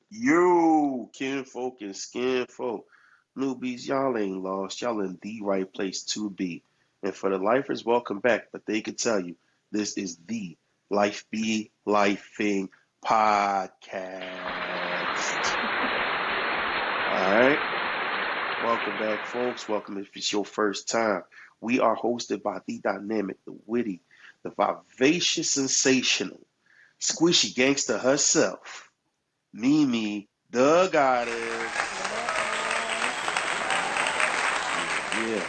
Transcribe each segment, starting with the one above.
Yo, kinfolk and skinfolk. Newbies, y'all ain't lost. Y'all in the right place to be. And for the lifers, welcome back. But they can tell you, this is the Life Be Lifing podcast. All right. Welcome back, folks. Welcome if it's your first time. We are hosted by the dynamic, the witty, the vivacious, sensational, squishy gangster herself, Mimi, the goddess. Yeah.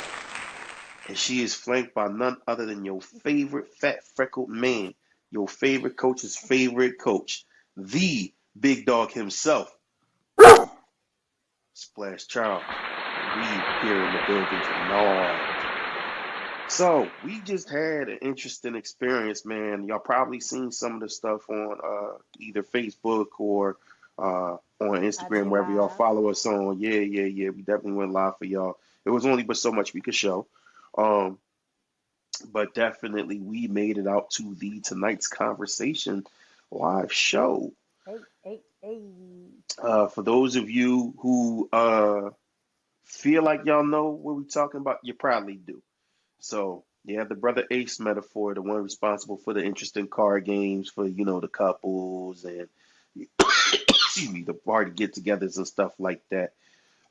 And she is flanked by none other than your favorite fat freckled man, your favorite coach's favorite coach, the big dog himself, Splash Charles. We here in the building tonight. So we just had an interesting experience, man. Y'all probably seen some of the stuff on either Facebook or on Instagram, IG wherever y'all Live. follow us on. Yeah. We definitely went live for y'all. It was only but so much we could show. Um, but definitely we made it out to the tonight's conversation live show. Hey. For those of you who feel like y'all know what we're talking about, you probably do. So yeah, the brother Ace metaphor, the one responsible for the interesting card games for the couples and excuse me, the party get-togethers and stuff like that.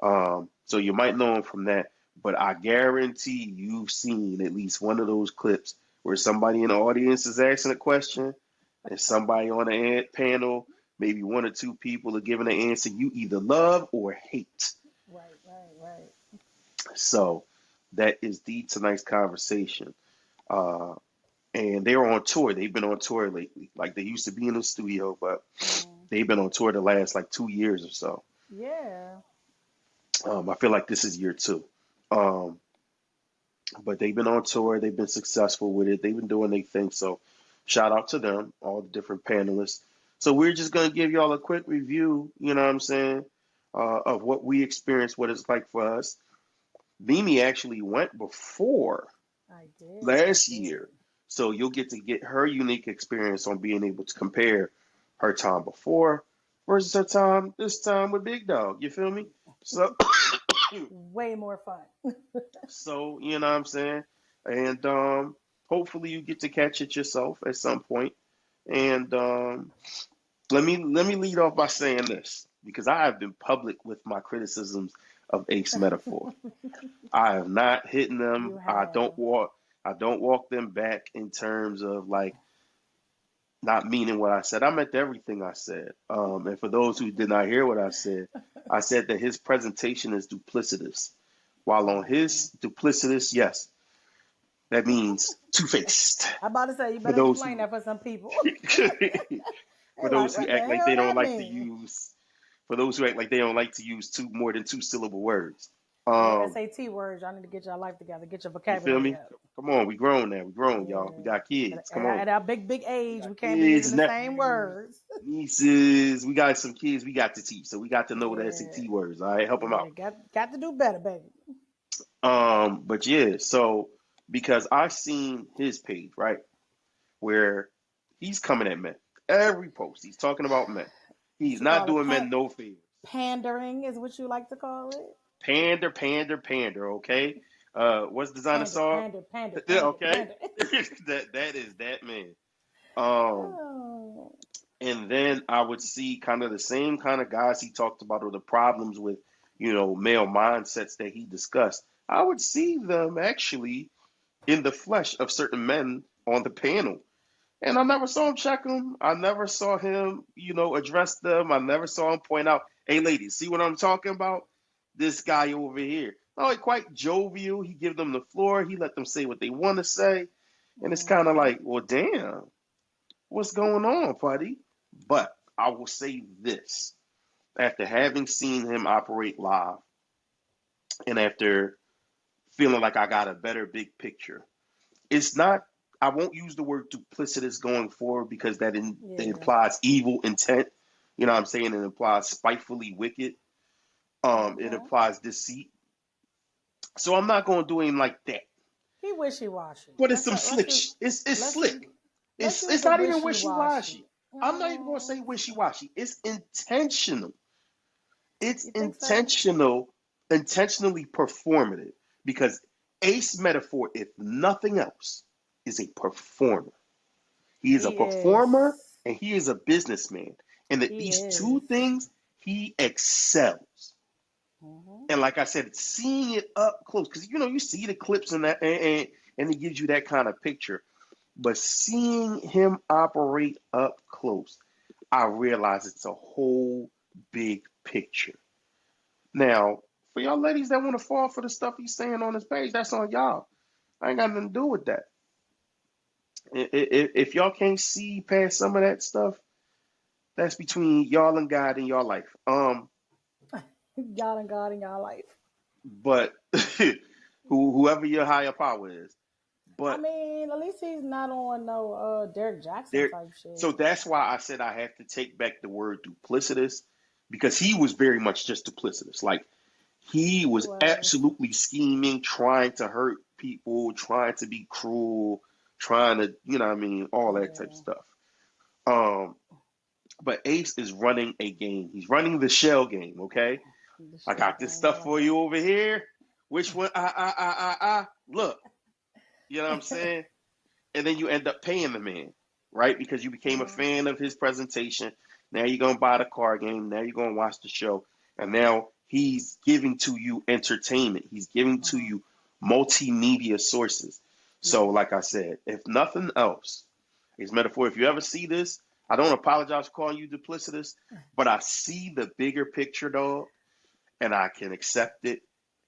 So you might know him from that, but I guarantee you've seen at least one of those clips where somebody in the audience is asking a question and somebody on the panel, maybe one or two people are giving an answer you either love or hate. Right. So that is the tonight's conversation. Uh, and they're on tour. They've been on tour lately. Like they used to be in the studio, but Mm. they've been on tour the last like 2 years or so. Yeah. I feel like this is year two. Um, but they've been on tour. They've been successful with it. They've been doing their thing. So shout out to them, all the different panelists. So we're just gonna give y'all a quick review. You know what I'm saying? Of what we experienced, what it's like for us. Mimi actually went before I did. I last did. year. So you'll get to get her unique experience on being able to compare her time before versus her time this time with Big Dog. You feel me? So Way more fun. so you know what I'm saying? And hopefully you get to catch it yourself at some point. And let me lead off by saying this because I have been public with my criticisms of Ace Metaphor. I have not hidden them. You I have. don't walk. I don't walk them back in terms of like not meaning what I said. I meant everything I said. And for those who did not hear what I said that his presentation is duplicitous. While on Oh. his duplicitous, yes, that means two-faced. I'm about to say you For better those explain who that for some people. for They're like, those who what the act like hell they don't that like to mean? use for those who act like they don't like to use two more than two syllable words. Your Um, SAT words, y'all need to get your life together, get your you feel vocabulary me? up. Come on, we grown now. We grown, y'all. We Yeah. got kids. Come on. At our big We age, got we can't be using kids, the same nephews, words. nieces. We got some kids we got to teach. So we got to know the Yeah. SAT words. All right, help them out. Yeah. Got to do better, baby. But yeah, so because I seen his page, right, where he's coming at men. Every post, he's talking about men. What He's you not call it? doing men no favors. Pandering is what you like to call it. Pander, okay? What's designer Pander, song? pander, pander, pander, Okay. pander. That is that man. Um, Oh. and then I would see kind of the same kind of guys he talked about or the problems with, male mindsets that he discussed. I would see them actually in the flesh of certain men on the panel. And I never saw him check them. I never saw him, address them. I never saw him point out, hey, ladies, see what I'm talking about? This guy over here. Oh, he quite jovial. He give them the floor. He let them say what they want to say. And it's kind of Mm-hmm. like, well, damn, what's going on, buddy? But I will say this. After having seen him operate live and after feeling like I got a better big picture, it's not, I won't use the word duplicitous going forward because that Yeah. implies evil intent. You know what I'm saying? It implies spitefully wicked. It Okay. implies deceit. So I'm not going to do him like that. He wishy washy. But it's Let's some let's slick. use It's let's slick. use let's use It's the not even wishy wishy washy. washy. I'm not even gonna say Oh, wishy-washy. It's intentional. It's you think so? intentional, intentionally performative because Ace Metaphor, if nothing else, is a performer. He is a He performer is. and he is a businessman. And that He these is. two things, he excels. Hmm. And like I said, seeing it up close, because you see the clips and that, and it gives you that kind of picture. But seeing him operate up close, I realize it's a whole big picture. Now, for y'all ladies that want to fall for the stuff he's saying on his page, that's on y'all. I ain't got nothing to do with that. If y'all can't see past some of that stuff, that's between y'all and God in your life. God and God in your life. But whoever your higher power is, I but mean, at least he's not on no Derek Jackson there. type So shit. that's why I said I have to take back the word duplicitous because he was very much just duplicitous. Like he He was was. absolutely scheming, trying to hurt people, trying to be cruel, trying to, what I mean, all that type of Yeah. stuff. Um, but Ace is running a game. He's running the shell game. Okay, The I shell got this game. I stuff like for you over here. Which one? Look, you know what I'm it. saying? And then you end up paying the man, right? Because you became a Mhm. fan of his presentation. Now you're gonna buy the card game. Now you're gonna watch the show, and now he's giving to you entertainment. He's giving to Mhm. you multimedia sources. So, Yeah. like I said, if nothing else, it's metaphor. If you ever see this, I don't apologize for calling you duplicitous, but I see the bigger picture, dog, and I can accept it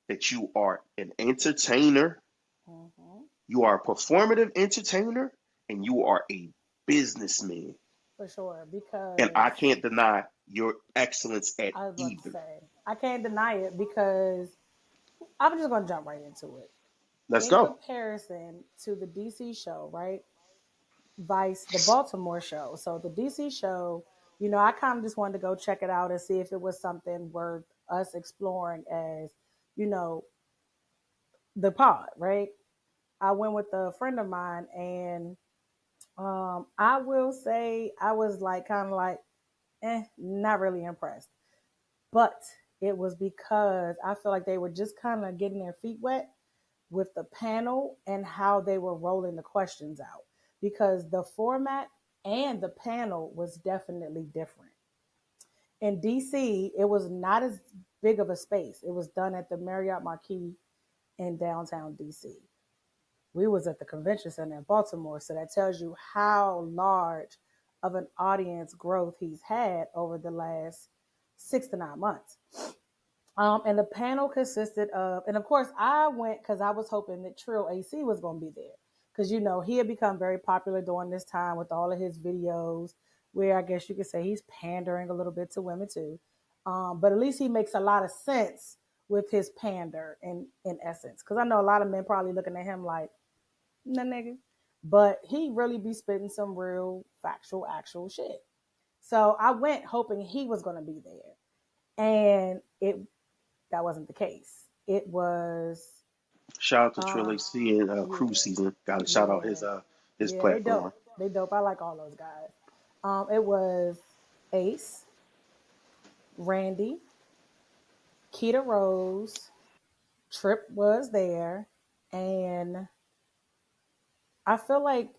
that you are an entertainer, Mhm. you are a performative entertainer, and you are a businessman. For sure. And I Because can't deny your excellence at I was about to either. say I can't deny it because I'm just gonna jump right into it. Let's In go. comparison to the DC show, right? Vice, the Baltimore show. So the DC show, I kind of just wanted to go check it out and see if it was something worth us exploring as, you know, the pod, right? I went with a friend of mine and I will say I was like kind of like, not really impressed. But it was because I feel like they were just kind of getting their feet wet with the panel and how they were rolling the questions out because the format and the panel was definitely different. In DC, it was not as big of a space. It was done at the Marriott Marquis in downtown DC. We was at the convention center in Baltimore, so that tells you how large of an audience growth he's had over the last 6 to 9 months. And the panel consisted of, and of course, I went because I was hoping that Trill AC was going to be there. Because, he had become very popular during this time with all of his videos, where I guess you could say he's pandering a little bit to women too. But at least he makes a lot of sense with his pander in essence. Because I know a lot of men probably looking at him like, nah, nigga. But he really be spitting some real factual, actual shit. So I went hoping he was going to be there. And that wasn't the case. It was, Shout out to uh, Trill C and Cruise yeah, Season. Got to shout out yeah, his yeah. They platform. dope. They dope. I like all those guys. It was Ace, Randy, Keita Rose, Trip was there, and I feel like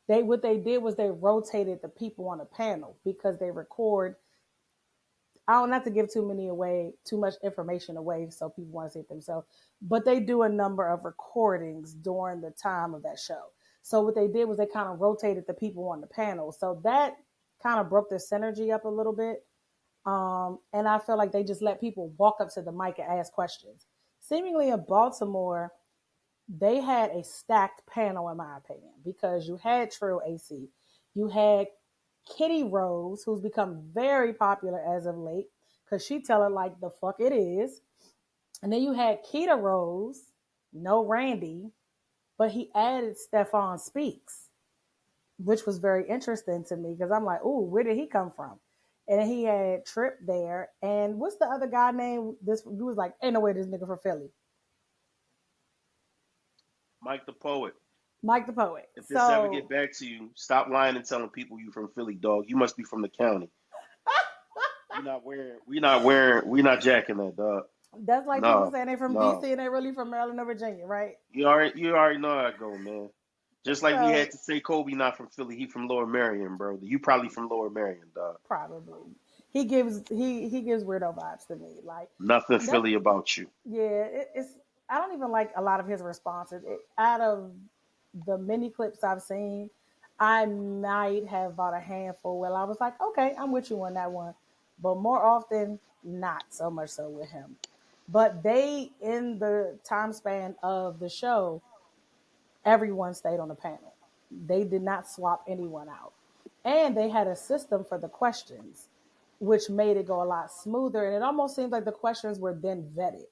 what they did was they rotated the people on the panel because they record. I don't have to give too much information away, so people want to see it themselves. But they do a number of recordings during the time of that show. So what they did was they kind of rotated the people on the panel. So that kind of broke their synergy up a little bit. And I feel like they just let people walk up to the mic and ask questions. Seemingly in Baltimore, they had a stacked panel, in my opinion, because you had Trill AC, you had Kitty Rose, who's become very popular as of late, because she tell it like the fuck it is. And then you had Keita Rose, no Randy, but he added Stefan Speaks, which was very interesting to me because I'm like, ooh, where did he come from? And he had Trip there. And what's the other guy name? This he was like, ain't no way this nigga from Philly. Mike the Poet. Mike the poet. If this ever get So back to you, stop lying and telling people you from Philly, dog. You must be from the county. We're not jacking that, dog. that's like people No, saying they from no. DC and they really from Maryland or Virginia, right? You already know how I go, man. Just like we had So to say Kobe not from Philly, he from Lower Marion, bro. You probably from Lower Marion, dog. probably he gives weirdo vibes to me. Like Nothing that. Philly about you. Yeah, it's. I don't even like a lot of his responses. Out of the many clips I've seen, I might have bought a handful. Well, I was like, okay, I'm with you on that one, but more often, not so much so with him. But they, in the time span of the show, everyone stayed on the panel. They did not swap anyone out. And they had a system for the questions, which made it go a lot smoother. And it almost seemed like the questions were then vetted.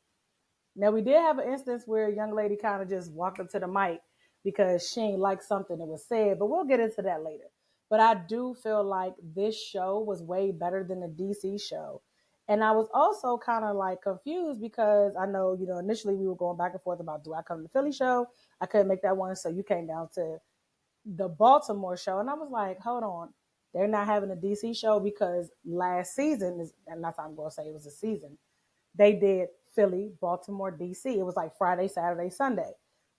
Now, we did have an instance where a young lady kind of just walked up to the mic because she ain't like something that was said, but we'll get into that later. But I do feel like this show was way better than the DC show. And I was also kind of like confused because I know, initially we were going back and forth about do I come to the Philly show? I couldn't make that one. So you came down to the Baltimore show. And I was like, hold on. They're not having a DC show because last season is, and that's how I'm going to say it was a season. They did Philly, Baltimore, DC. It was like Friday, Saturday, Sunday.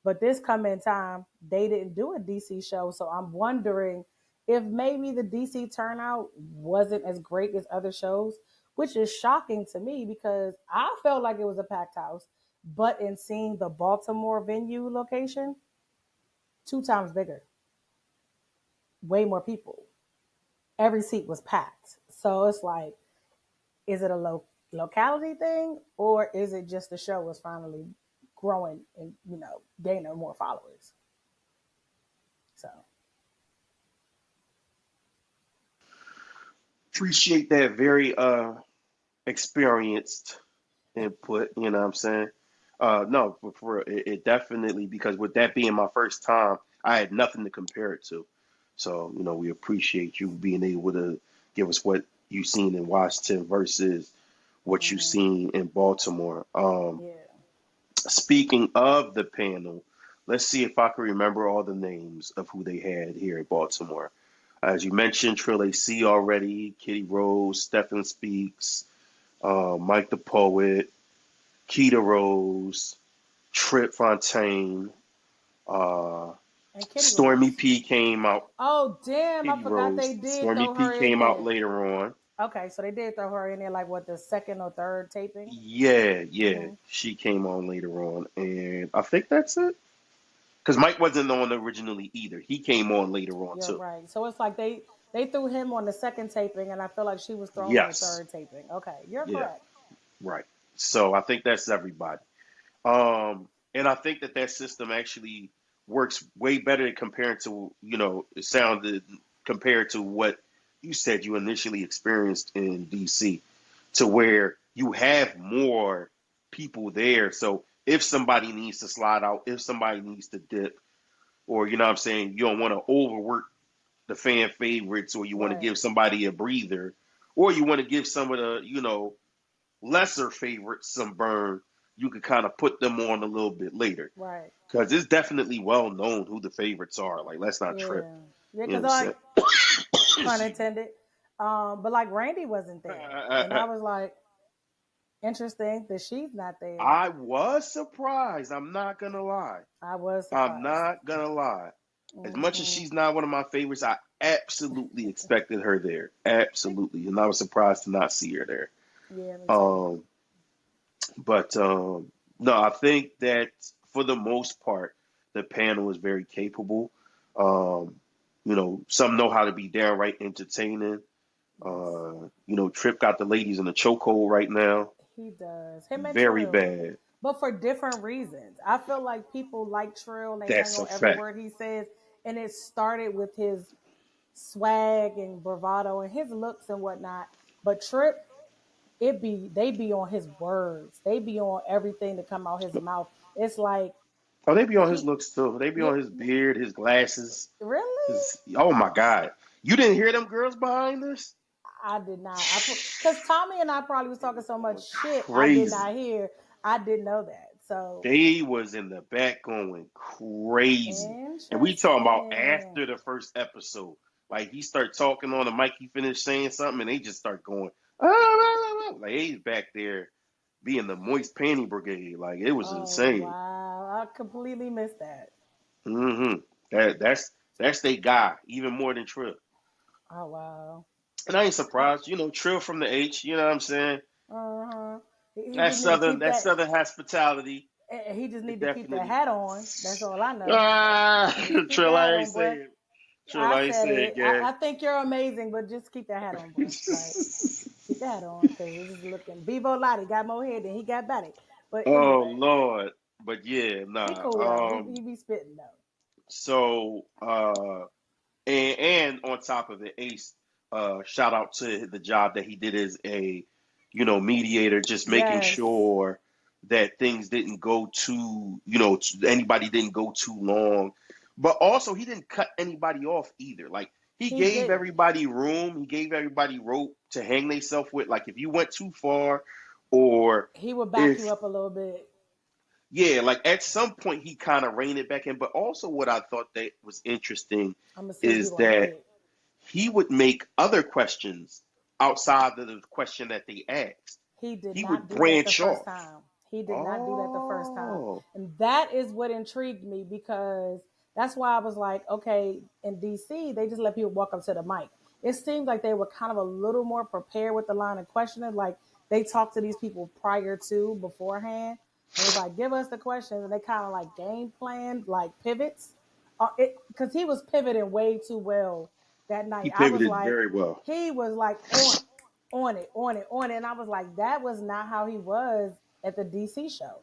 But this coming time, they didn't do a DC show. So I'm wondering if maybe the DC turnout wasn't as great as other shows, which is shocking to me because I felt like it was a packed house. But in seeing the Baltimore venue location, 2 times bigger, way more people. Every seat was packed. So it's like, is it a locality thing or is it just the show is finally growing and gaining more followers? So Appreciate that very experienced input, you know what I'm saying? No, for real, it definitely, because with that being my first time, I had nothing to compare it to. So, we appreciate you being able to give us what you seen in Washington versus what you seen in Baltimore. yeah. Speaking of the panel, let's see if I can remember all the names of who they had here in Baltimore. As you mentioned, Trill AC already, Kitty Rose, Stephen Speaks, Mike the Poet, Keita Rose, Trip Fontaine, uh, And Kitty Stormy Rose. P came out. Oh damn, I Kitty forgot Rose, they did Stormy throw P her in came out there. later on. Okay, so they did throw her in there like what the second or third taping. Yeah, yeah, Mm-hmm. she came on later on, and I think that's it. Because Mike wasn't on originally either. He came on later on You're too. right. So it's like they threw him on the second taping and I feel like she was thrown on the Yes, third taping. Okay, you're yeah, correct. right. So I think that's everybody. And I think that system actually works way better compared to, it sounded compared to what you said you initially experienced in DC, to where you have more people there. So if somebody needs to slide out, if somebody needs to dip, or you know what I'm saying, you don't want to overwork the fan favorites, or you want to Right. give somebody a breather, or you want to give some of the, lesser favorites some burn, you could kind of put them on a little bit later. Right. Because it's definitely well known who the favorites are. Like, let's not trip. Yeah. Yeah, You know because what I'm saying? like pun intended. But like Randy wasn't there. And I was like, interesting that she's not there. I was surprised. I'm not going to lie. I was I'm surprised. not going to lie. As much as Hmm. she's not one of my favorites, I absolutely expected her there. Absolutely. And I was surprised to not see her there. Yeah, me too. Um, but no, I think that for the most part, the panel is very capable. Um, some know how to be downright entertaining. Yes, Trip got the ladies in the chokehold right now. he does. Him and Very Trill. bad. But for different reasons. I feel like people like Trill and they hang That's a on every fact. word he says. And it started with his swag and bravado and his looks and whatnot. But Trip, they be on his words. They be on everything that come out his mouth. It's like Oh, they be on his he looks too. They be yeah, on his beard, his glasses. really? Oh my God. You didn't hear them girls behind us? I did not. Because Tommy and I probably was talking so much shit I did Crazy. not hear. I didn't know that. So They was in the back going crazy. And we talking about interesting. after the first episode. Like he start talking on the mic, he finished saying something, and they just start going, ah, ah, ah, like he's back there being the moist panty brigade. Like it was Oh insane. wow, I completely missed that. hmm that's their guy, even more than Trill. Oh wow. And I ain't I, surprised, Trill from the H, you know what I'm saying? uh-huh. He That just need to southern keep that that. southern hospitality. He just It need to keep that definitely hat on. That's all I know. Ah Just keep Trill, that hat I ain't on, bruh. saying Trill, I I ain't said saying it. gang. I think you're amazing, but just keep that hat on, bruh. Like keep that hat on because it's just looking. Bevo Lottie got more head than he got body. But Oh anyway, Lord. But yeah, he nah. cool though. He be spitting though. So and on top of it, Ace, shout out to the job that he did as a, mediator, just making Yes, sure that things didn't go too, anybody didn't go too long. But also he didn't cut anybody off either. Like he he gave didn't. everybody room, he gave everybody rope to hang themselves with. Like if you went too far or He would back you if up a little bit. yeah, like at some point he kind of reined it back in. But also, what I thought that was interesting I'm gonna see if you're is gonna hit that it. he would make other questions outside of the question that they asked. He did He would not do that the branch first off. time. He did not do that the first time. Oh, And that is what intrigued me because that's why I was like, okay, in DC, they just let people walk up to the mic. It seemed like they were kind of a little more prepared with the line of questioning. Like they talked to these people prior to, beforehand, and was like, give us the questions. And they kind of like game planned, like pivots. Because he was pivoting way too well that he night. I was pivoted like, very well. he was like on it. And I was like, that was not how he was at the DC show.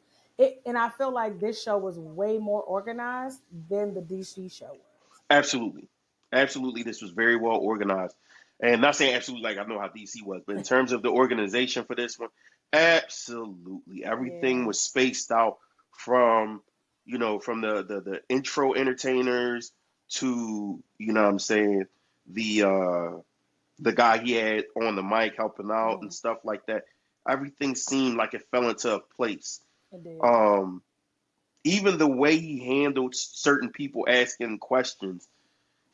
And I feel like this show was way more organized than the DC show was. Absolutely, absolutely. This was very well organized, and not saying absolutely like I know how DC was, but in terms of the organization for this one, absolutely everything Yeah. was spaced out from from the intro entertainers to what I'm saying the the guy he had on the mic helping out and Mm, stuff like that. Everything seemed like it fell into a place. it did. Um, Even the way he handled certain people asking questions,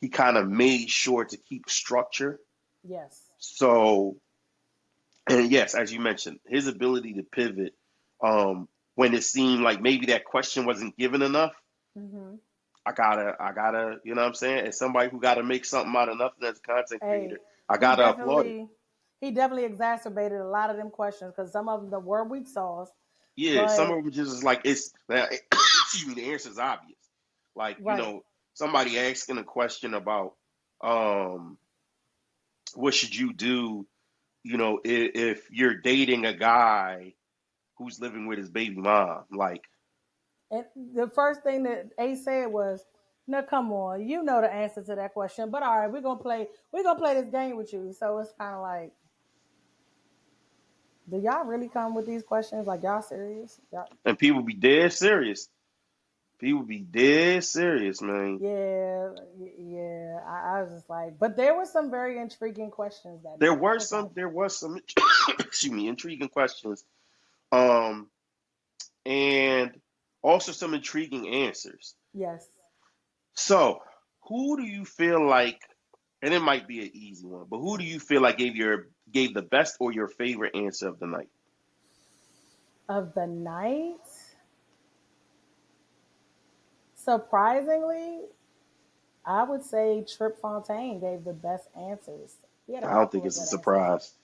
he kind of made sure to keep structure. Yes. So, and yes, as you mentioned, his ability to pivot when it seemed like maybe that question wasn't given enough. Hmm. I gotta, you know what I'm saying? As somebody who got to make something out of nothing as a content creator, Hey, I he gotta applaud it. definitely he definitely exacerbated a lot of them questions because some of them were weak sauce. Yeah, some But of them just like it's. Excuse me, the answer's obvious. Like right, somebody asking a question about um, what should you do if you're dating a guy who's living with his baby mom, like and the first thing that Ace said was, "No, come on, you know the answer to that question, but all right, we're gonna play this game with you." So it's kind of like, do y'all really come with these questions? Like y'all serious? Y'all, and people be dead serious. People be dead serious, man. yeah, yeah. I was just like, but there were some very intriguing questions that there night. I were was some like, there was some excuse me, intriguing questions, um and also some intriguing answers. yes, So who do you feel like, and it might be an easy one, but who do you feel like gave the best or your favorite answer of the night? of the night. Surprisingly, I would say Trip Fontaine gave the best answers. He had a I don't couple think of it's a good answers. surprise.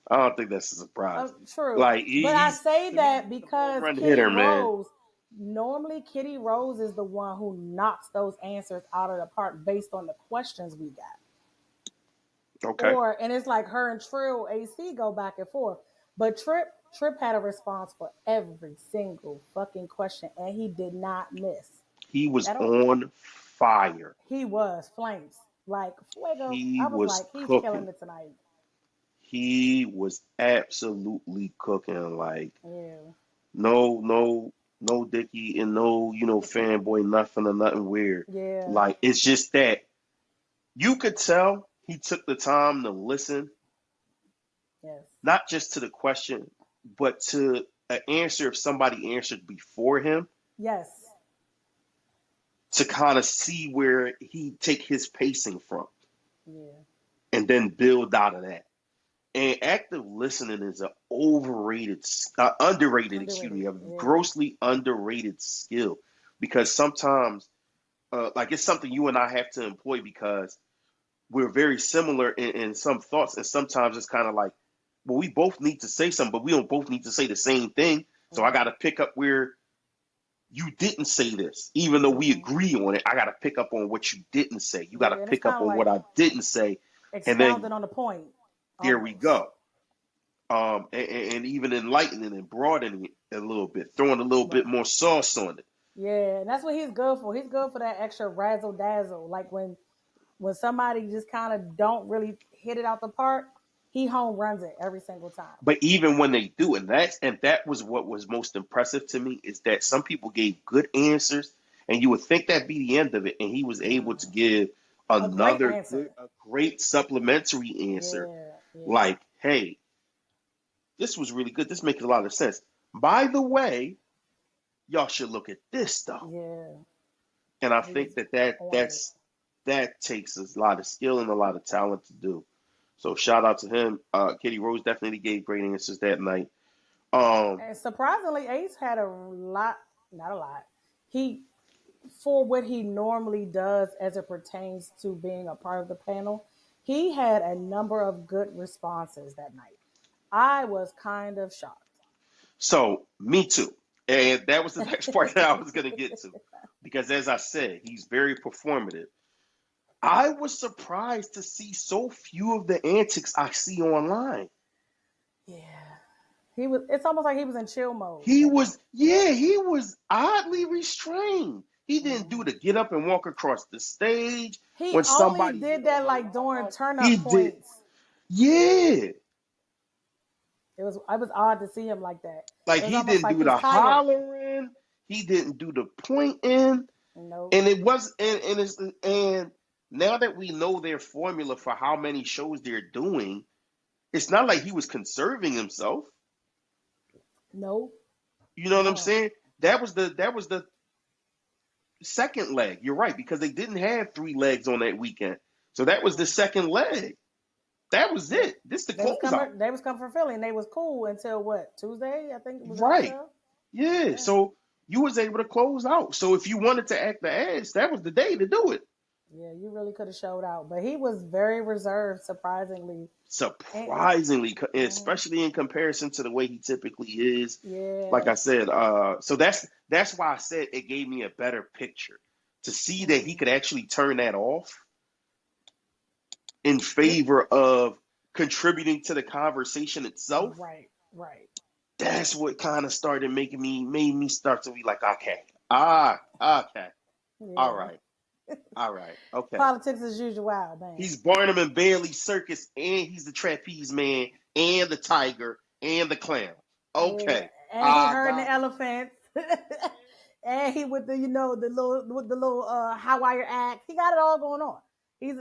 I don't think that's a surprise. True. Like But I he's say to me, that he's a home because run Kitty hitter, man. Rose, normally Kitty Rose is the one who knocks those answers out of the park based on the questions we got. Okay, And it's like her and Trill AC go back and forth. But Trip had a response for every single fucking question and he did not miss he was at all. on fire. He was flames. Like Fuego. He I was was like, he's killing cooking. it tonight. He was absolutely cooking. Like Yeah. no Dicky and no fanboy nothing or nothing weird. Yeah. Like it's just that you could tell he took the time to listen, Yes. not just to the question, but to an answer if somebody answered before him Yes. to kind of see where he take his pacing from Yeah. and then build out of that. And active listening is an underrated, excuse me, Underrated. a Yeah. grossly underrated skill because sometimes, like it's something you and I have to employ because we're very similar in some thoughts, and sometimes it's kind of like, well, we both need to say something, but we don't both need to say the same thing. So I got to Mm-hmm. pick up where you didn't say this, even though we Mm-hmm. agree on it. I got to pick up on what you didn't say. You got to Yeah, and it's pick up kind of on what like I didn't say, and then expounding on the point, there we almost. go. And even enlightening and broadening it a little bit, throwing a little bit Right. more sauce on it. Yeah, and that's what he's good for. He's good for that extra razzle dazzle. Like when somebody just kind of don't really hit it out the park, he home runs it every single time. But even when they do, and that was what was most impressive to me is that some people gave good answers, and you would think that'd be the end of it, and he was able to Mm. give A great another good, answer. a great supplementary answer, Yeah, yeah. like, "Hey, this was really good. This makes a lot of sense. By the way, y'all should look at this though." Yeah. And I He was think that on it. that takes a lot of skill and a lot of talent to do. So shout out to him. Katie Rose definitely gave great answers that night. Um, And surprisingly, Ace had a lot, not a lot. He, for what he normally does as it pertains to being a part of the panel, he had a number of good responses that night. I was kind of shocked. so me too. And that was the next part that I was gonna get to. Because as I said, he's very performative. I was surprised to see so few of the antics I see online. Yeah. He was it's almost like he was in chill mode He that night. was, yeah, he was oddly restrained. He didn't do Hmm. the get up and walk across the stage He when only somebody hit did on that the like during line. turn He up did, points. yeah. It was odd to see him like that. Like It was he almost didn't like do he's the tired. hollering. He didn't do the pointing. Nope. And it was, and now that we know their formula for how many shows they're doing, it's not like he was conserving himself. Nope. You know what I'm No. saying? That was the second leg. You're right because they didn't have three legs on that weekend, so that was the Mm-mm. second leg. That was They it. This the they was closeout. coming. They was coming for Philly, and they was cool until what, Tuesday? I think it was our Right. show. Yeah. Yeah. So you was able to close out. So if you wanted to act the ass, that was the day to do it. Yeah, you really could have showed out, but he was very reserved, surprisingly. And Surprisingly, mhm. especially in comparison to the way he typically is. Like Yeah, I said, so that's why I said it gave me a better picture to see that he mhm. could actually turn that off in It favor of contributing to the conversation itself. right, right. That's what kind of started made me start to be like, okay, okay, all Yeah, right, all right, okay. politics as usual, man. He's Barnum and Bailey Circus, and he's the trapeze man, and the tiger, and the clown. Yeah, Okay, and he I herding the got it. elephants, and he with the the little Hawaii act. He got it all going on. He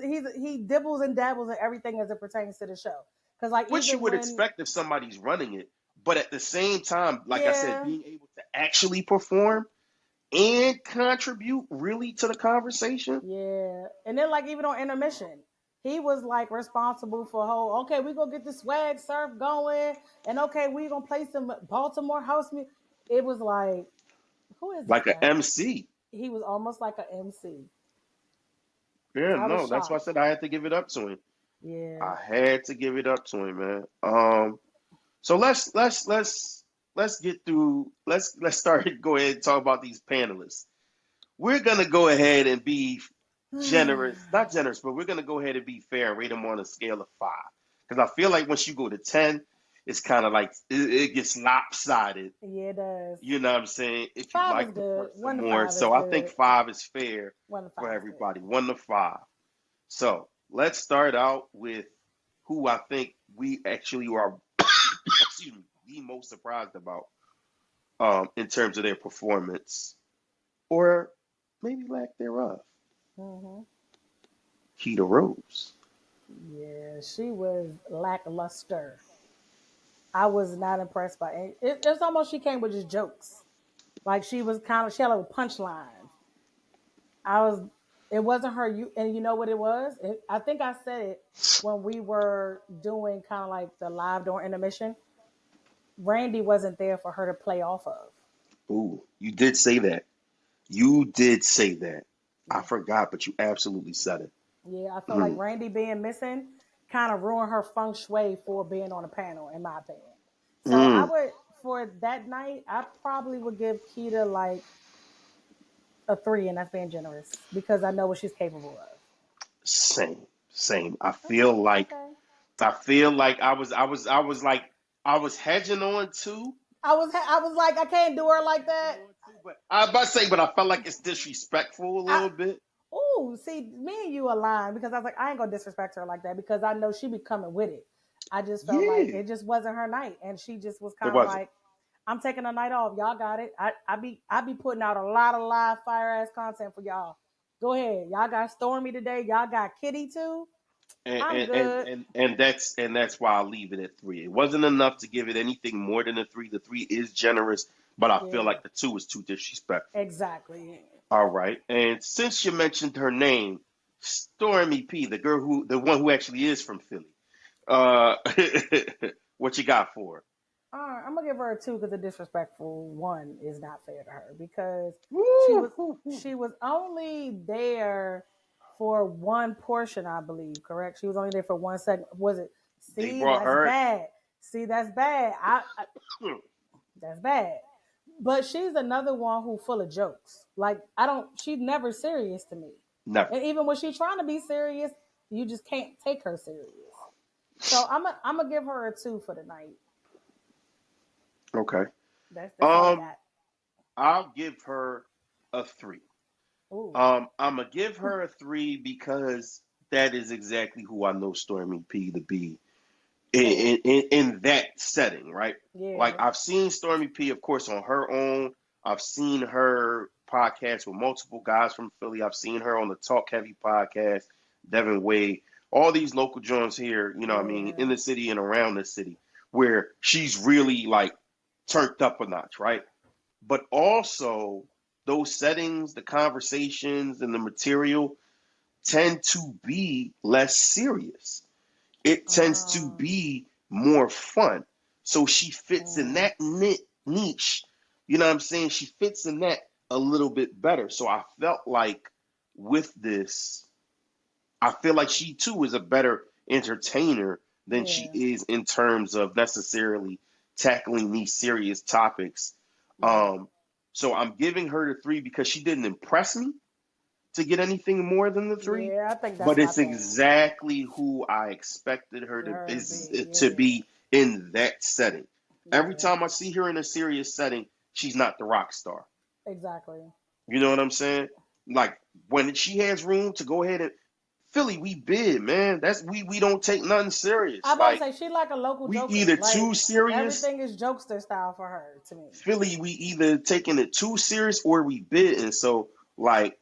dibbles and dabbles in everything as it pertains to the show. Cause like Which you even would when expect if somebody's running it, but at the same time, like I said, yeah being able to actually perform and contribute really to the conversation. yeah, and then like even on intermission, he was like responsible for whole. Okay, we gonna get the swag surf going, and okay, we gonna play some Baltimore house music. It was like, who is this Like a guy? MC. He was almost like an MC. Yeah, I was no, that's why I shocked. said I had to give it up to him. Yeah. I had to give it up to him, man. So let's get through. Let's start. Go ahead and talk about these panelists. We're gonna go ahead and be generous, not generous, but we're gonna go ahead and be fair and rate them on a scale of 5. Because I feel like once you go to 10, it's kind of like it gets lopsided. Yeah, it does. You know what I'm saying? If you 5 is like the good. person 1 to more, 5 is so I think good. 5 is fair 1 to for 5 is good. everybody. 1 to 5. So let's start out with who I think we actually are, excuse me, the most surprised about in terms of their performance or maybe lack thereof. Hmm. Keita Rose. Yeah, she was lackluster. I was not impressed by it. It's almost she came with just jokes. Like she had little punchlines. I was, it wasn't her. And you know what it was? I think I said it when we were doing kind of like the live during intermission. Randy wasn't there for her to play off of. Ooh, you did say that. You did say that. I Yeah. forgot, but you absolutely said it. Yeah, I felt like Mm. Randy being missing kind of ruined her feng shui for being on a panel, in my opinion. So I Mm. would, for that night, I probably would give Keita like a 3, and that's being generous because I know what she's capable of. Same, same. I feel Okay, like okay. I feel like I was like I was hedging on two. I was like, I can't do her like Hedging that. on two, but I was about to say, but I felt like it's disrespectful a I little bit. Oh, see, me and you aligned because I was like, I ain't gonna disrespect her like that because I know she be coming with it. I just felt like Yeah, it just wasn't her night, and she just was it kind of wasn't. like, I'm taking a night off. Y'all got it. I be putting out a lot of live fire ass content for y'all. Go ahead. Y'all got Stormy today. Y'all got Kitty too. and I'm and, and good. and and that's why I leave it at three. It wasn't enough to give it anything more than a three. The three is generous, but I feel Yeah, like the two is too disrespectful. exactly. All right, and since you mentioned her name, Stormy P, the one who actually is from Philly, uh, what you got for her? I'm gonna give her a 2 because the disrespectful one is not fair to her because she Woo, was woo, woo. she was only there for one portion, I believe. Correct? She was only there for one second. Was it? They See, brought that's her. bad. See, that's bad. That's bad. But she's another one who full of jokes. Like I don't. She's never serious to me. Never. And even when she's trying to be serious, you just can't take her serious. So I'm gonna give her a 2 for the night. Okay. That's all I Um, got. I'll give her a three. Ooh. I'm gonna give her a three because that is exactly who I know Stormy P to be Fair. in that setting, right? Like Yeah. I've seen Stormy P, of course, on her own. I've seen her podcast with multiple guys from Philly. I've seen her on the Talk Heavy podcast, Devin Wade, all these local joints here, you know what I mean, Yeah. in the city and around the city, where she's really like turned up a notch, right? But also those settings, the conversations and the material tend to be less serious. It tends to Um. be more fun. So she fits in mm, that niche. You know what I'm saying? She fits in that a little bit better. So I felt like with this, I feel like she too is a better entertainer than she yeah. is in terms of necessarily tackling these serious topics. Right. Um, so I'm giving her the three because she didn't impress me to get anything more than the three, Yeah. I think that's but my it's thing. exactly who I expected her to Her to is, be. to Yeah. be in that setting. Every Yeah. time I see her in a serious setting, she's not the rock star. Exactly. You know what I'm saying? Like when she has room to go ahead and Philly, we bid, man. That's we don't take nothing serious. I about to Like say she like a local we joker. either Like too serious. everything is jokester style for her to me. Philly, we either taking it too serious or we bid, and so like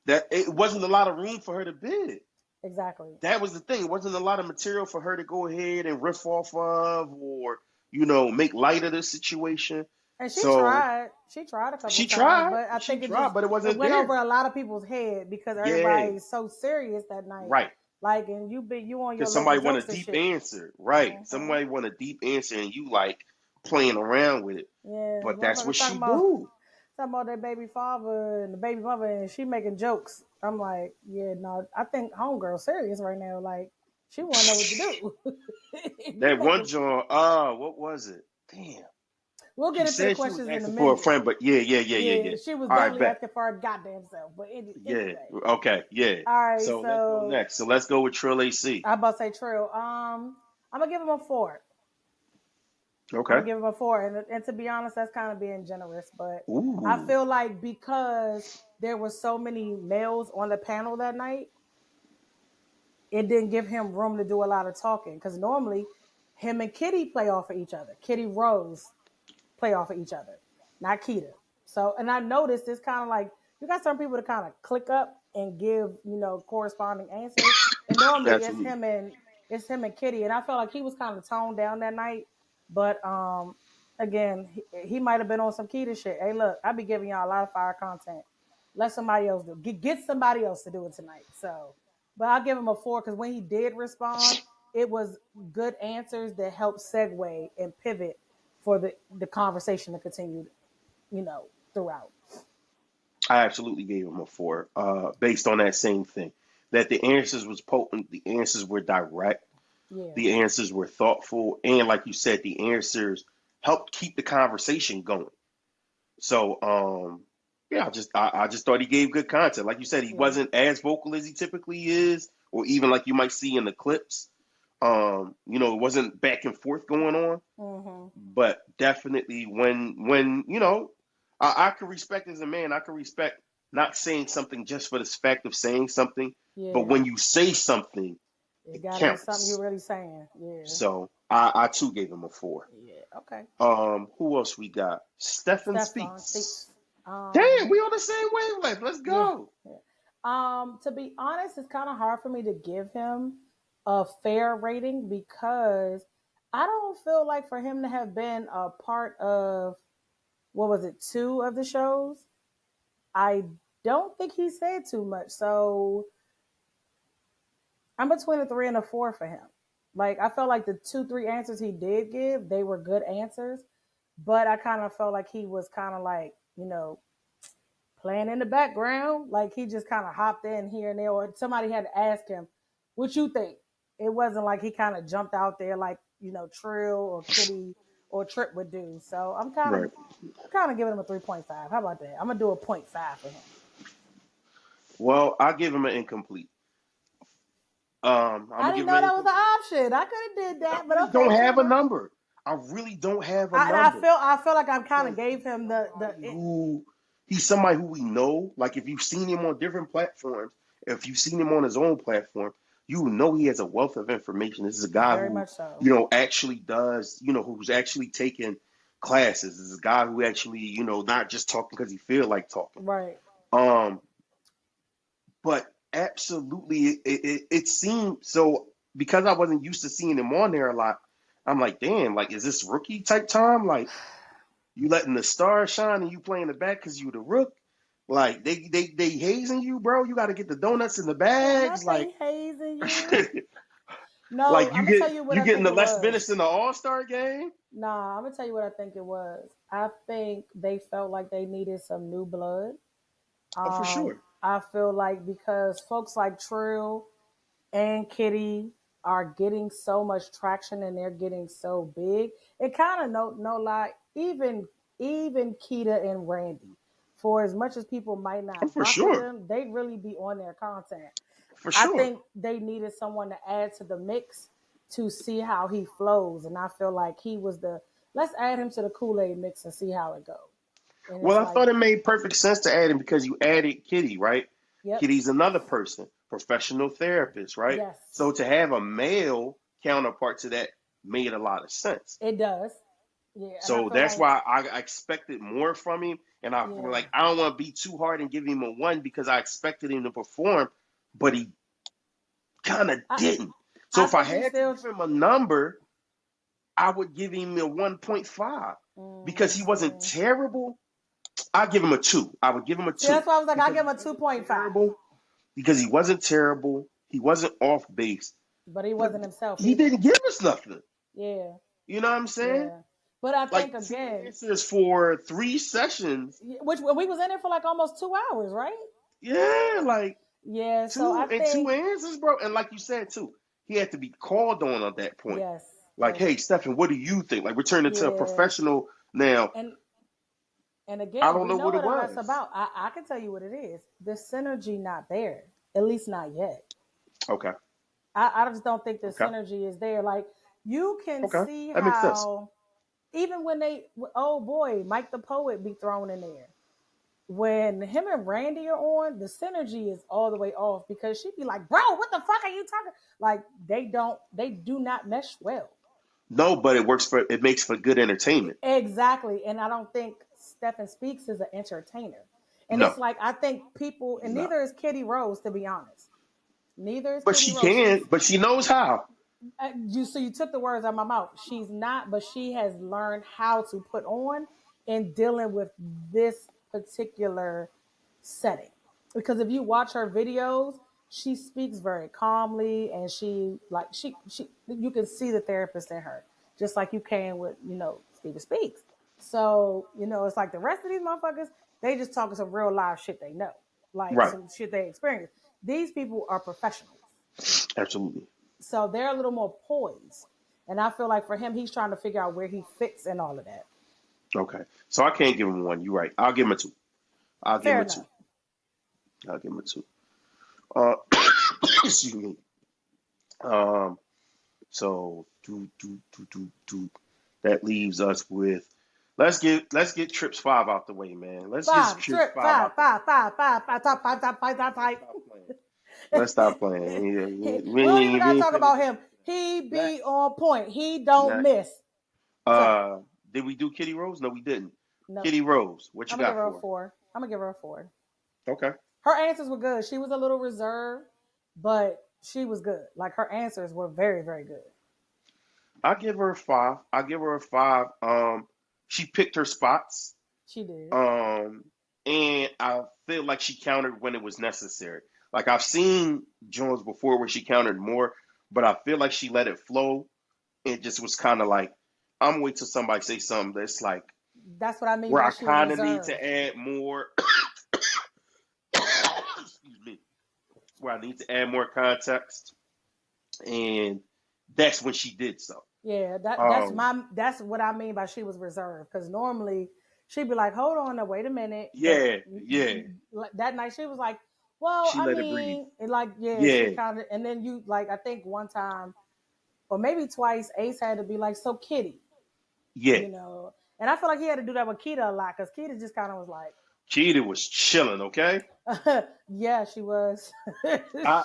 that it wasn't a lot of room for her to bid. Exactly. That was the thing. It wasn't a lot of material for her to go ahead and riff off of or, make light of the situation. And she So tried. She tried a couple she times, tried. but I She think tried, but it it wasn't went over there. a lot of people's head because Yeah, everybody's so serious that night. right. Like, and you on your Because local somebody want a jokester deep shit. answer. Right. Hmm. Somebody want a deep answer and you like playing around with it. Yeah, But that's what motherfuckers she talking about do. their baby father and the baby mother, and she making jokes. I'm like, yeah, no, I think homegirl serious right now. Like, she want to know what to do. You That one making. John, what was it? Damn. We'll She get into the said she was questions in a asking for a minute. friend, but yeah, yeah, yeah, yeah, Yeah, yeah. she was All right, definitely bet. asking for her goddamn self. But Yeah. anyway, Okay. Yeah. all right. So let's go So next. So let's go with Trill AC. I about to say Trill. I'm gonna give him a 4. I'm Okay. gonna give him a 4, and to be honest, that's kind of being generous. But I Ooh. feel like because there were so many males on the panel that night, it didn't give him room to do a lot of talking. Because normally, him and Kitty play off of each other. Kitty Rose play off of each other, not Keita. So, and I noticed it's kind of like you got some people to kind of click up and give corresponding answers, and normally Absolutely. it's him and Kitty, and I felt like he was kind of toned down that night. But again, he might have been on some Keita shit. Hey, look, I be giving y'all a lot of fire content. Let somebody else do. Get somebody else to do it tonight. So, but I'll give him a 4 because when he did respond, it was good answers that helped segue and pivot for the conversation to continue. Throughout. I absolutely gave him a 4, based on that same thing. That the answers was potent, the answers were direct, Yeah. the answers were thoughtful, and like you said, the answers helped keep the conversation going. So, yeah, I just thought he gave good content. Like you said, he Yeah. wasn't as vocal as he typically is, or even like you might see in the clips. It wasn't back and forth going on, Mm-hmm. but definitely when I can respect as a man, I can respect not saying something just for the fact of saying something, but Yeah. when you say something, It it got to be something you're counts. really saying. Yeah. So I too gave him a 4. Yeah. Okay. Who else we got? Stefan Stephon Speaks. speaks. Damn, we on the same wavelength. Let's Yeah. go. Yeah. To be honest, it's kind of hard for me to give him a fair rating because I don't feel like for him to have been a part of what was it, 2 of the shows. I don't think he said too much. So I'm between a 3 and a 4 for him. Like I felt like the 2, 3 answers he did give, they were good answers, but I kind of felt like he was kind of like playing in the background, like he just kind of hopped in here and there, or somebody had to ask him, "What you think?" It wasn't like he kind of jumped out there like Trill or Kitty or Trip would do. So Right. I'm kind of giving him a 3.5. How about that? I'm gonna do a point 0.5 for him. Well, I'll give him an incomplete. I'm I gonna didn't give him know an that was incomplete. an option. I could have did I that, but really okay, don't have a trigger. number. I really don't have a And I number. feel I feel like I kind of Because gave him he's somebody who we know. Like if you've seen him on different platforms, if you've seen him on his own platform, you know he has a wealth of information. This is a guy very who, much so. actually does, who's actually taking classes. This is a guy who actually, not just talking because he feel like talking. Right. Um, but absolutely, it seemed so because I wasn't used to seeing him on there a lot. I'm like, damn, like, is this rookie type time? Like, you letting the stars shine and you playing the back because you the rook. Like they hazing you, bro. You got to get the donuts in the Ain't bags. nothing Like, hazing you. No, like I'm you gonna tell you what you I getting think the it less minutes was. in the All Star game. Nah, I'm gonna tell you what I think it was. I think they felt like they needed some new blood. Oh, for sure, I feel like because folks like Trill and Kitty are getting so much traction and they're getting so big, it kind of no lie. Even Keita and Randy, for as much as people might oh, not for rock with sure, them, they really be on their content. for I sure. think they needed someone to add to the mix to see how he flows, and I feel like he was the let's add him to the Kool-Aid mix and see how it goes. And Well, it's I like, thought it made perfect sense to add him because you added Kitty, right? yep, Kitty's another person, professional therapist, right? yes, So to have a male counterpart to that made a lot of sense. it does. Yeah, and I So feel that's like, why I expected more from him, and I feel yeah, like I don't want to be too hard and give him a 1 because I expected him to perform, but he kind of I didn't. So I if I think he had to still. give him a number, I would give him a 1.5 because he wasn't Mm, terrible. I'd give him a 2. I would give him a see, 2 that's why I was like, I because give he him a two wasn't point five, terrible. Because he wasn't terrible. He wasn't off base, but he but wasn't himself he either. didn't give us nothing. Yeah, You know what I'm saying? yeah. But I Like think two again, answers for 3 sessions. which we was in there for like almost 2 hours, right? Yeah, like Yeah. So I two think answers, bro. And like you said too, he had to be called on at that point. yes, Like, yes, hey, Stephen, what do you think? Like, we're turning to a yeah. professional now. And and I again, don't we know know what it what that's was. about. I can tell you what it is. The synergy not there, at least not yet. Okay, I just don't think the okay, synergy is there. Like you can okay. see That makes sense. how even when oh boy, Mike the Poet be thrown in there. When him and Randy are on, the synergy is all the way off because she'd be like, "Bro, what the fuck are you talking?" Like they do not mesh well. No, but it makes for good entertainment. Exactly, and I don't think Stephen Speaks is an entertainer. And it's No, like I think people, and no. neither is Kitty Rose, to be honest. Neither is But Kitty she Rose. can, but she knows how. You took the words out of my mouth. She's not, but she has learned how to put on in dealing with this particular setting. Because if you watch her videos, she speaks very calmly, and she you can see the therapist in her, just like you can with Steven Speaks. So it's like the rest of these motherfuckers, they just talking some real live shit they know, like Right. some shit they experience. These people are professionals, Absolutely. so they're a little more poised. And I feel like for him, he's trying to figure out where he fits in all of that. Okay. So I can't give him one. You're right. I'll give him a two. I'll give him Fair a two. enough. I'll give him a two. Uh, excuse me. Um, so that leaves us with let's get trips five out the way, man. Let's get Five, trips trip, five five, out the way. five, five, five, five, top, five, top, five, top, Let's five. stop playing. Let's stop playing. We We don't even ain't, we gotta ain't talk finna about do him. He that. be on point. He don't Next. miss. Fact. Did we do Kitty Rose? No, we didn't. No, Kitty Rose, what you I'm gonna give got her a for four. I'm gonna give her a four. her? Okay. Her answers were good. She was a little reserved, but she was good. Like her answers were very, very good. I'll give her a five. I'll give her a five. She picked her spots. She did. Um, and I feel like she countered when it was necessary. Like I've seen Jones before where she countered more, but I feel like she let it flow. It just was kind of like, I'm gonna wait till somebody say something that's like That's what I mean where by I she was kind of need reserved. to add more. Excuse me. Where I need to add more context, and that's when she did so. Yeah, Um, that's what I mean by she was reserved. Because normally she'd be like, "Hold on, now wait a minute." But yeah, yeah. that night she was like, "Well, She I let it breathe. mean," and like, yeah, she Yeah, kind of. And then you like, I think one time or maybe twice, Ace had to be like, "So, Kitty," yeah. you know. And I feel like he had to do that with Keita a lot because Keita just kind of was Cheetah was chilling. Okay. like, "Yeah, she was." I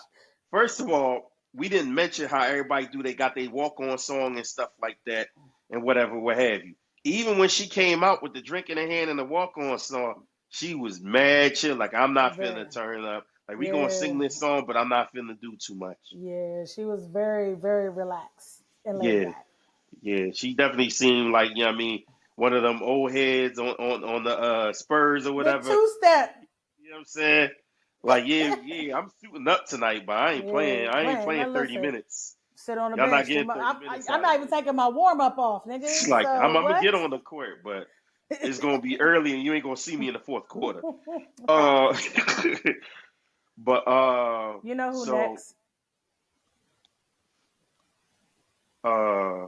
first of all, we didn't mention how everybody do. They got their walk on song and stuff like that, and whatever, what have you. Even when she came out with the drink in her hand and the walk on song, she was mad chill. Like I'm not Very, finna turn up. Like we gonna yeah, sing this song, but I'm not finna do too much. yeah. She was very, very relaxed and laid Yeah, back. yeah. She definitely seemed like I mean, one of them old heads on the Spurs or The whatever. two step. You know what I'm saying? Like, yeah, yeah, I'm shooting up tonight, but I ain't Yeah, playing. I ain't man. Now playing 30 listen, minutes. sit on the Y'all not bench. getting 30 minutes I'm out of not even me. taking my warm up off, It's nigga. like So I'm gonna what? get on the court, but it's gonna be early, and you ain't gonna see me in the fourth quarter. Facts. Uh, but You know who so next? uh,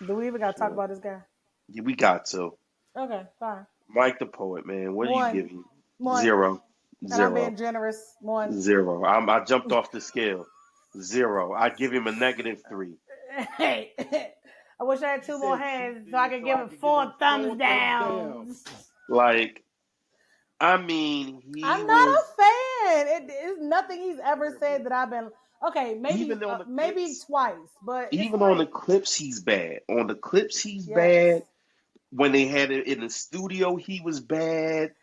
Do we even got to talk so about this guy? yeah, we got to Okay, fine. Mike the poet, man. What are you One, giving? one, Zero, and I'm zero, being generous. One. zero. I jumped off the scale. Zero. I give him a -3. Hey, I wish I had He two more said two hands so I things could so give I it could give four him thumbs 4 thumbs down. down. Like, I mean, he I'm not a was fan. It is nothing he's ever said terrible. that I've been okay. Even on the Maybe clips, twice, but it's even on the like clips, he's bad. On the clips, he's bad. yes. When they had it in the studio, he was bad.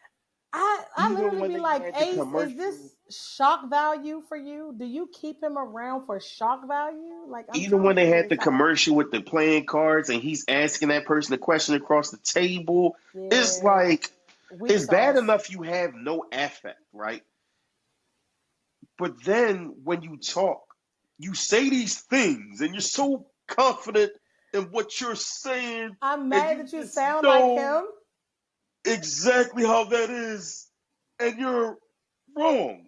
I Even literally when be they like, had the Ace, is this commercial, shock value for you? Do you keep him around for shock value? Like I'm even trying when to they figure had this the out. commercial with the playing cards and he's asking that person a question across the table, it's Yeah, like, weak it's bad sauce. enough you have no affect, right? But then when you talk, you say these things and you're so confident in what you're saying, I'm and mad you that you just sound like know him. exactly how that is, and you're wrong.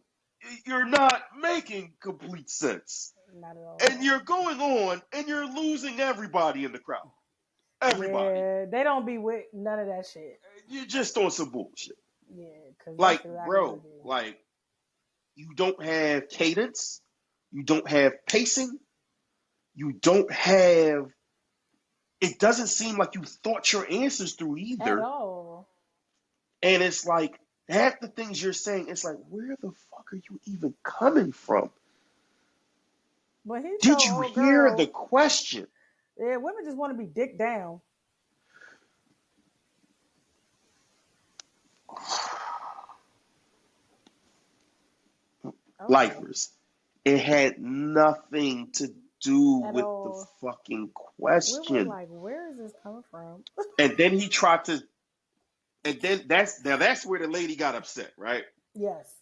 You're not making complete sense. Not at And all. you're going on and you're losing everybody in the crowd. Everybody. Yeah, they don't be with none of that shit. You're just on some bullshit. Yeah, because that's Like, exactly what bro, it is. like, you don't have cadence, you don't have pacing, you don't have it doesn't seem like you thought your answers through At either. all. And it's like half the things you're saying, it's like, where the fuck are you even coming from? But he Did told you old hear the girl, question? yeah, women just want to be dick down. Okay. Lifers. It had nothing to do at with the all. fucking We were question. like, where is this coming from? And then he tried to, and then that's where the lady got upset, right? Yes.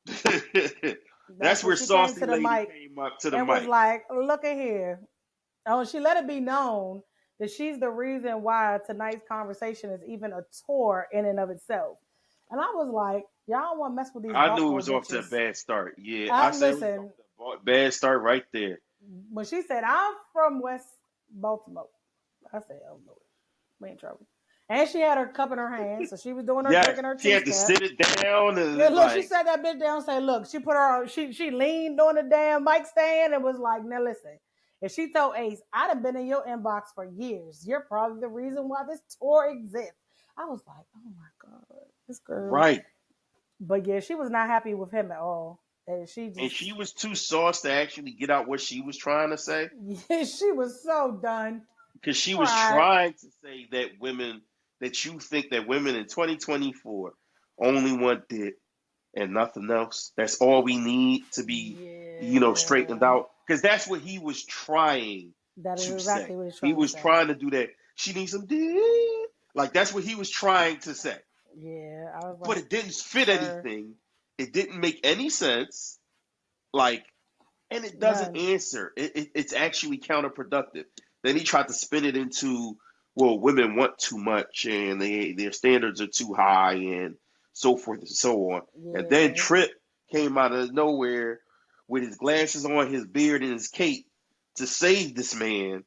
That's That's when where she came saucy to the lady mic came up to the and was mic. like, look at here. Oh, she let it be known that she's the reason why tonight's conversation is even a tour in and of itself. And I was like, y'all don't want to mess with these I knew it Baltimore was off to a bitches. bad start. Yeah, I said it was off Listen, to a bad start right there. when she said, I'm from West Baltimore, I said, oh, Lord, we in trouble. And she had her cup in her hand, so she was doing her Yeah, drinking her she two had to step. sit it down Yeah, and look, she like, sat that bitch down and said, look, she put her, she leaned on the damn mic stand and was like, now listen, if she told Ace, I'd have been in your inbox for years. You're probably the reason why this tour exists. I was like, oh my God, this girl. right. But yeah, she was not happy with him at all. And she And just, she was too sauce to actually get out what she was trying to say. yeah, she was so done. Because she was Cried. trying to say that women, that you think that women in 2024 only want dick and nothing else. That's all we need to be, straightened Yeah, out. Because that's what he was trying that is to say. exactly what he's He trying to was say. trying to do that. She needs some dick. Like, that's what he was trying to say. Yeah, I was But like, it didn't fit sir, anything. It didn't make any sense. Like, and it doesn't none. answer. It's actually counterproductive. Then he tried to spin it into, well, women want too much and their standards are too high and so forth and so on. And then Yeah. Trip came out of nowhere with his glasses on, his beard, and his cape to save this man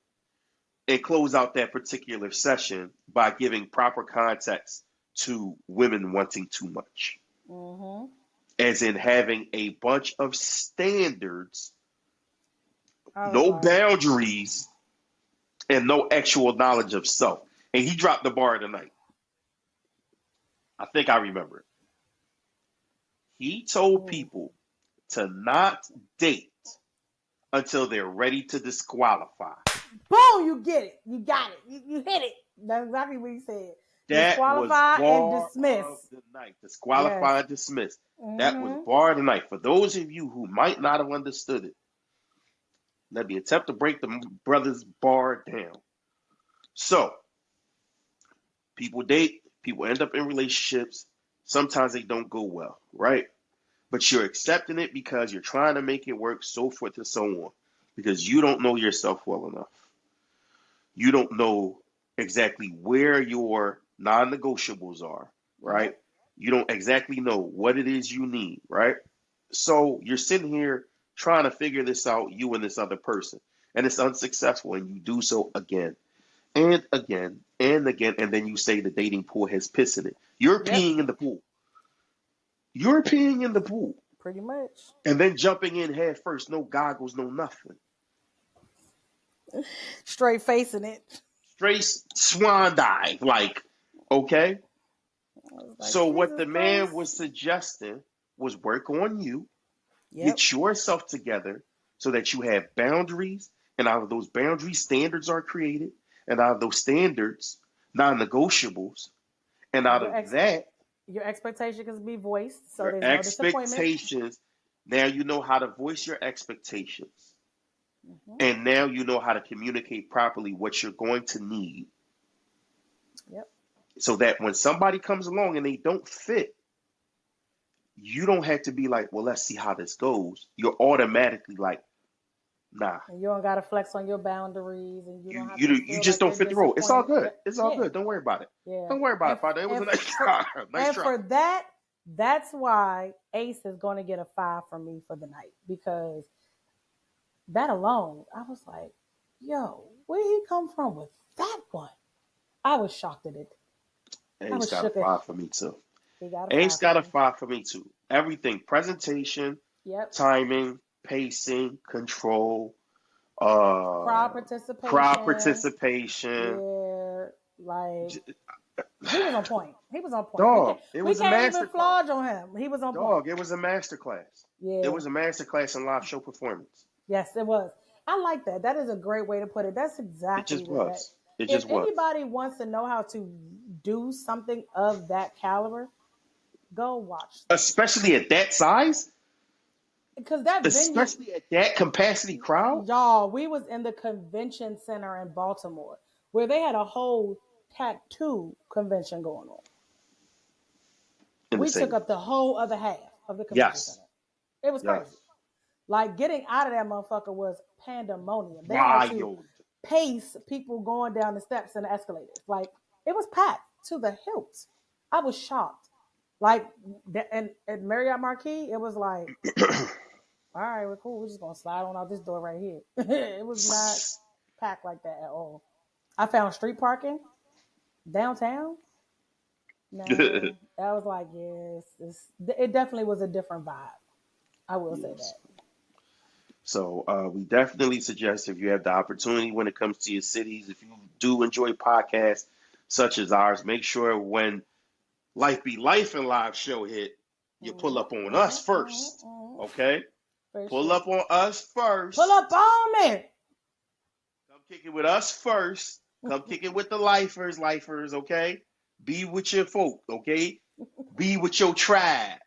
and close out that particular session by giving proper context to women wanting too much, Mm-hmm. as in having a bunch of standards, I was no like, boundaries, and no actual knowledge of self. And he dropped the bar tonight. I think I remember it. He told ooh. people to not date until they're ready to disqualify. Boom, you get it. You got it. You hit it. That's exactly what he said. That was Disqualify and bar dismiss. of the night. Yes. Disqualify and dismiss. That was Mm-hmm. bar of the night. For those of you who might not have understood it, let me attempt to break the brother's bar down. So, people date, people end up in relationships. Sometimes they don't go well, right? But you're accepting it because you're trying to make it work, so forth and so on. Because you don't know yourself well enough. You don't know exactly where your non negotiables are, right? Yep. You don't exactly know what it is you need, right? So you're sitting here trying to figure this out, you and this other person, and it's unsuccessful, and you do so again and again and again, and then you say the dating pool has piss in it. You're Yep. peeing in the pool. You're peeing in the pool. Pretty much. And then jumping in head first, no goggles, no nothing. Straight facing it. Straight swan dive, like, okay. I was like, So what Jesus the man Christ. was suggesting was work on you, Yep. get yourself together so that you have boundaries, and out of those boundaries, standards are created, and out of those standards, non-negotiables, and out Your of ex that, your expectation can be voiced, so your there's no disappointment. expectations. Now you know how to voice your expectations. Mm-hmm. And now you know how to communicate properly what you're going to need Yep. so that when somebody comes along and they don't fit, you don't have to be like, well, let's see how this goes. You're automatically like, nah, And you don't gotta flex on your boundaries, and you you don't have to you feel just like don't you're fit the role. It's all disappointed. good. Yep. It's all Yeah. good. Don't worry about it. Yeah. Don't worry about And it, Father. It was and a nice for try. Nice and try. for that, that's why Ace is going to get a 5 from me for the night, because that alone, I was like, yo, where he come from with that one? I was shocked at it. I Ace was got a shook at. five for me too. He got a Ace 5 for got a me. five for me too. Everything, presentation, Yep. timing, pacing, control, Crowd crowd participation. participation. Yeah, like he was on point. He was on point. We can't Dog, it we was a can't even master class. flodge on him. He was on point. Dog, it was a master class. It Yeah. was a master class in live show performance. Yes, it was. I like that. That is a great way to put it. That's It exactly just what that. was. It If just was. anybody wants to know how to do something of that caliber, go watch this. Especially at that size. because that venue, especially at that capacity crowd. y'all, we was in the convention center in Baltimore where they had a whole tattoo convention going on. In the We took same. up the whole other half of the convention Yes, center. It was crazy. yes, Like getting out of that motherfucker was pandemonium. They had to wild. pace people going down the steps and the escalators. Like it was packed to the hilt. I was shocked. Like and Marriott Marquis, it was like, all right, we're cool. We're just gonna slide on out this door right here. It was not packed like that at all. I found street parking downtown. No, that was like yes, it definitely was a different vibe. I will say Yes. that. So we definitely suggest if you have the opportunity when it comes to your cities, if you do enjoy podcasts such as ours, make sure when Life Be Life and live show hit, you pull up on us first. Okay? For Pull sure. up on us Pull first. up on me. Come kick it with us first. Come kick it with the lifers, okay? Be with your folk, okay? Be with your tribe.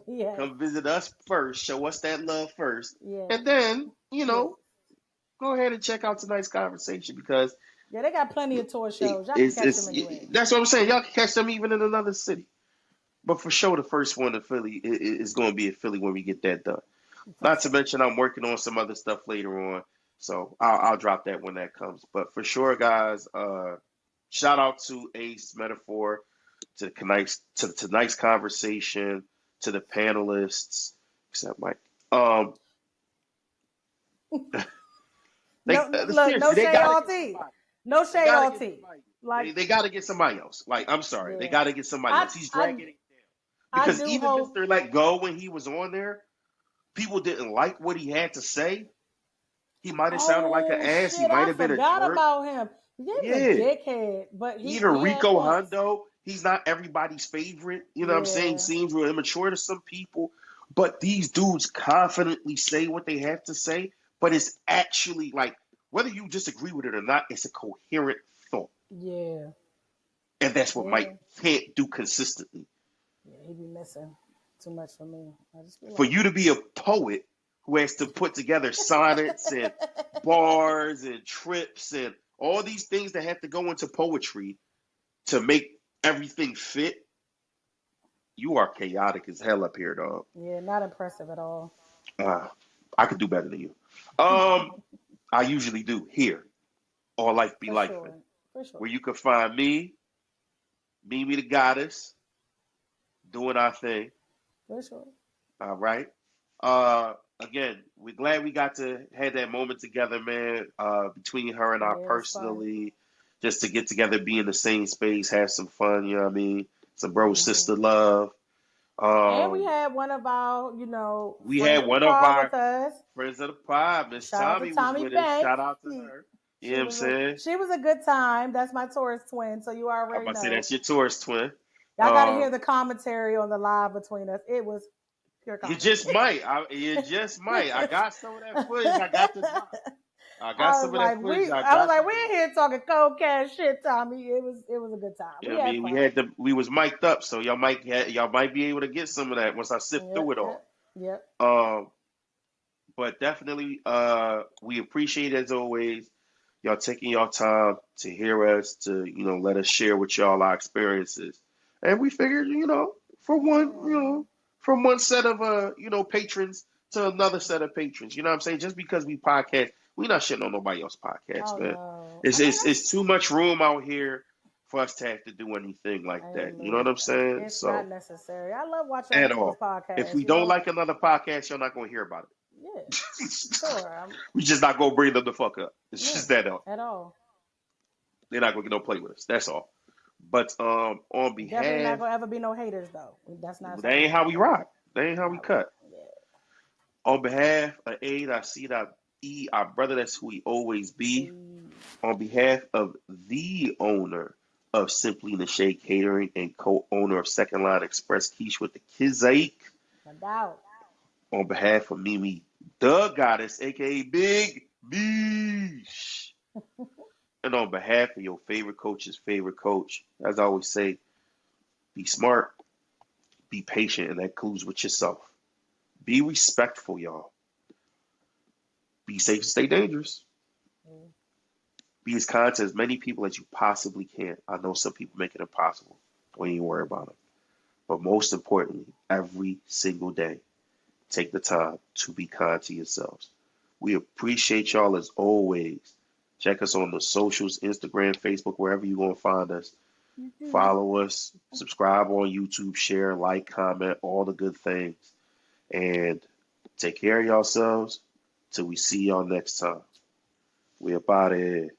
Yes. Come visit us first. Show us that love first. Yes. And then, Yes. go ahead and check out tonight's conversation because Yeah, they got plenty of tour shows. Y'all can catch them anywhere. that's what I'm saying. Y'all can catch them even in another city. But for sure, the first one in Philly is going to be in Philly when we get that done. Not to mention, I'm working on some other stuff later on. So I'll drop that when that comes. But for sure, guys, shout out to Ace Metaphor, to tonight's conversation, to the panelists, except Mike. No, look, no They shade gotta all get tea. somebody. No They shade gotta all get tea. somebody. Like, They gotta get somebody else. Like, I'm sorry, they yeah. gotta get somebody else. He's dragging it down I because do even hope. Mr. Let Go, when he was on there, people didn't like what he had to say. He might have sounded like an Oh ass. He shit! might I have been a forgot jerk. about him. He was a Yeah. dickhead, but Even he had Rico points. Hondo, he's not everybody's favorite. You know what I'm saying? He Yeah. seems real immature to some people. But these dudes confidently say what they have to say. But it's actually like, whether you disagree with it or not, it's a coherent thought. Yeah. And that's what Yeah. Mike can't do consistently. Yeah. He be missing too much for me. I just be For like. you to be a poet who has to put together sonnets and bars and trips and all these things that have to go into poetry to make everything fit, you are chaotic as hell up here, dog. Yeah, not impressive at all. Uh, I could do better than you. I usually do here, or Life Be For Life, sure. For sure. where you can find me, Mimi the Goddess, doing our thing. For sure. All right. Again, we're glad we got to have that moment together, man. Between her and I Yeah, it was fun. personally, just to get together, be in the same space, have some fun. You know what I mean? Some bro Hmm. sister love. And we Um, had one of our, we friends had of the one of pod our with us. friends of the pod, Miss Shout out to Tommy, was Tommy with us. Banks. Shout out to her. You know what I'm Was a saying? good time. That's my Taurus twin, so you I'm already about to say know. that's your tourist twin. Y'all got to hear Um, the commentary on the live between us. It was pure you comedy. just might. You just might. I got some of that footage. I got to drop. I got I some was of that like, footage. I I was got to like, we drop. in here talking cold cash shit, Tommy. It was a good time. You We know what I had mean? fun. We was mic'd up, so y'all might be able to get some of that once I sift Yep, through it all. yep, yep. Um, but definitely, we appreciate as always y'all taking y'all time to hear us, to let us share with y'all our experiences, and we figured, for one, from one set of patrons to another set of patrons. You know what I'm saying? Just because we podcast, we not shitting on nobody else's podcast, Oh man. no. I It's mean, it's it's too much room out here for us to have to do anything like that. You know what I'm saying? it's not So necessary. I love watching other at people's all. If podcasts. we don't like another podcast, you're not gonna hear about Yeah, it. sure. We just not gonna bring them the fuck up. It's Yeah, just that all. at all. They're not gonna get no play with us. That's all. But on Definitely not behalf, gonna ever be no haters though. That's not that something ain't we how gonna we do. rock. That ain't how we How we, cut. yeah. On behalf of A.C.E, our brother, that's who he always be. On behalf of the owner of Simply Nashay Catering and co-owner of Second Line Express, Quiche with the Kizake. No doubt. On behalf of Mimi, the Goddess, aka Big Beesh. And on behalf of your favorite coach's favorite coach, as I always say, be smart, be patient, and that includes with yourself. Be respectful, y'all. Be safe and stay dangerous. Mm. Be as kind to as many people as you possibly can. I know some people make it impossible. Don't even worry about it. But most importantly, every single day, take the time to be kind to yourselves. We appreciate y'all as always. Check us on the socials, Instagram, Facebook, wherever you're going to find us. You do. Follow us, subscribe on YouTube, share, like, comment, all the good things. And take care of yourselves till we see y'all next time. We up out of here.